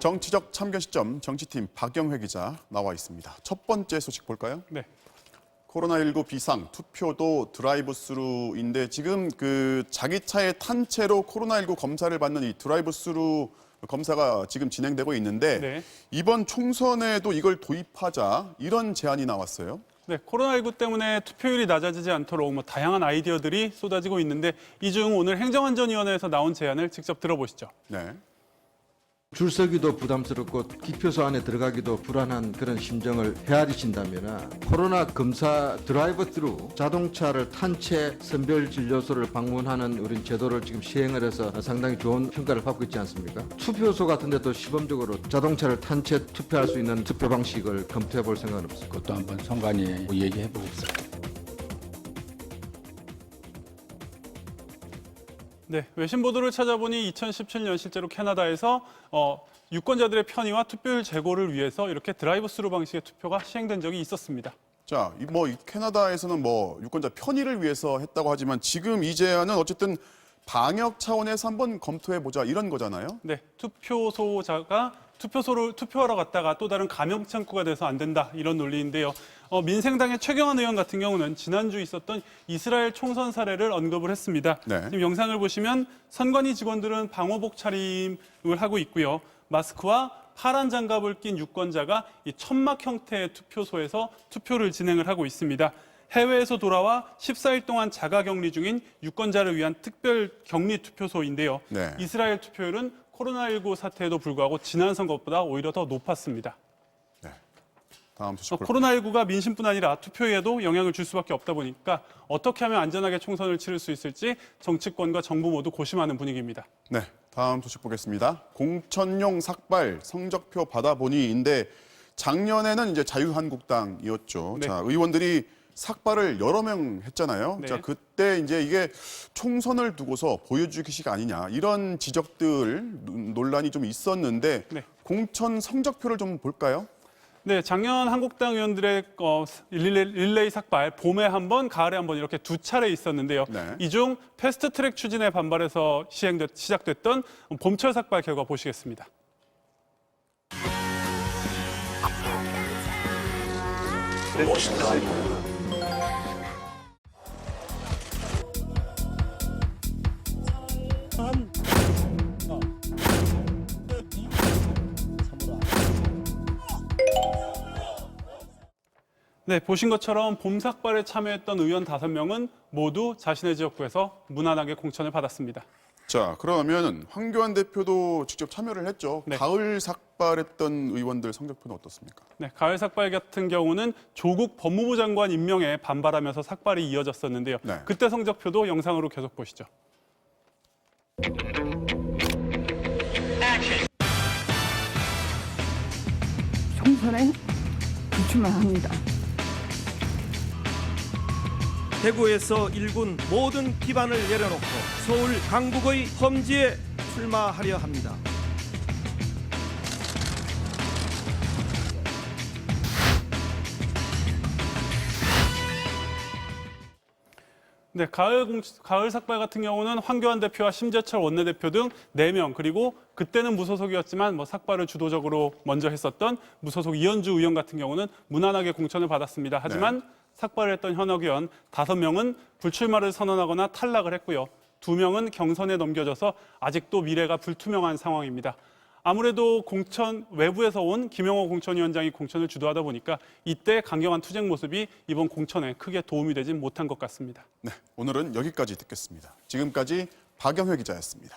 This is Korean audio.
정치적 참견 시점 정치팀 박영회 기자 나와 있습니다. 첫 번째 소식 볼까요? 네. 코로나19 비상 투표도 드라이브스루인데 지금 자기 차에 탄 채로 코로나19 검사를 받는 이 드라이브스루 검사가 지금 진행되고 있는데 네. 이번 총선에도 이걸 도입하자 이런 제안이 나왔어요. 네, 코로나19 때문에 투표율이 낮아지지 않도록 다양한 아이디어들이 쏟아지고 있는데 이 중 오늘 행정안전위원회에서 나온 제안을 직접 들어보시죠. 네. 줄 서기도 부담스럽고 기표소 안에 들어가기도 불안한 그런 심정을 헤아리신다면 코로나 검사 드라이브-스루 자동차를 탄 채 선별진료소를 방문하는 우리 제도를 지금 시행을 해서 상당히 좋은 평가를 받고 있지 않습니까? 투표소 같은 데도 시범적으로 자동차를 탄 채 투표할 수 있는 투표 방식을 검토해 볼 생각은 없습니까? 그것도 한번 선관위에 얘기해 보고 있어요. 네, 외신 보도를 찾아보니 2017년 실제로 캐나다에서 유권자들의 편의와 투표율 제고를 위해서 이렇게 드라이브스루 방식의 투표가 시행된 적이 있었습니다. 자, 이 캐나다에서는 유권자 편의를 위해서 했다고 하지만 지금 이 제안은 어쨌든 방역 차원에서 한번 검토해 보자 이런 거잖아요. 네, 투표소자가 투표하러 갔다가 또 다른 감염 창구가 돼서 안 된다 이런 논리인데요. 민생당의 최경환 의원 같은 경우는 지난주 있었던 이스라엘 총선 사례를 언급을 했습니다. 네. 지금 영상을 보시면 선관위 직원들은 방호복 차림을 하고 있고요. 마스크와 파란 장갑을 낀 유권자가 이 천막 형태의 투표소에서 투표를 진행을 하고 있습니다. 해외에서 돌아와 14일 동안 자가격리 중인 유권자를 위한 특별 격리 투표소인데요. 네. 이스라엘 투표율은 코로나19 사태에도 불구하고 지난 선거보다 오히려 더 높았습니다. 네. 다음 소식 볼까요? 코로나19가 민심뿐 아니라 투표에도 영향을 줄 수밖에 없다 보니까 어떻게 하면 안전하게 총선을 치를 수 있을지 정치권과 정부 모두 고심하는 분위기입니다. 네, 다음 소식 보겠습니다. 공천용 삭발 성적표 받아보니인데 작년에는 이제 자유한국당이었죠. 네. 자, 의원들이 삭발을 여러 명 했잖아요. 네. 자, 그때 이제 이게 총선을 두고서 보여주기식 아니냐 이런 지적들 논란이 좀 있었는데 네. 공천 성적표를 좀 볼까요? 네, 작년 한국당 의원들의 릴레이 삭발 봄에 한 번, 가을에 한 번 이렇게 두 차례 있었는데요. 네. 이 중 패스트트랙 추진에 반발해서 시작됐던 봄철 삭발 결과 보시겠습니다. 네, 보신 것처럼 봄 삭발에 참여했던 의원 5명은 모두 자신의 지역구에서 무난하게 공천을 받았습니다. 자, 그러면 황교안 대표도 직접 참여를 했죠. 네. 가을 삭발했던 의원들 성적표는 어떻습니까? 네, 가을 삭발 같은 경우는 조국 법무부 장관 임명에 반발하면서 삭발이 이어졌었는데요. 네. 그때 성적표도 영상으로 계속 보시죠. 총선에 불출마 합니다. 대구에서 일군 모든 기반을 내려놓고 서울 강북의 험지에 출마하려 합니다. 네, 가을 삭발 같은 경우는 황교안 대표와 심재철 원내대표 등 4명, 그리고 그때는 무소속이었지만 삭발을 주도적으로 먼저 했었던 무소속 이현주 의원 같은 경우는 무난하게 공천을 받았습니다. 하지만 삭발을 했던 현역 의원 5명은 불출마를 선언하거나 탈락을 했고요. 2명은 경선에 넘겨져서 아직도 미래가 불투명한 상황입니다. 아무래도 외부에서 온 김영호 공천위원장이 공천을 주도하다 보니까 이때 강경한 투쟁 모습이 이번 공천에 크게 도움이 되진 못한 것 같습니다. 네, 오늘은 여기까지 듣겠습니다. 지금까지 박영회 기자였습니다.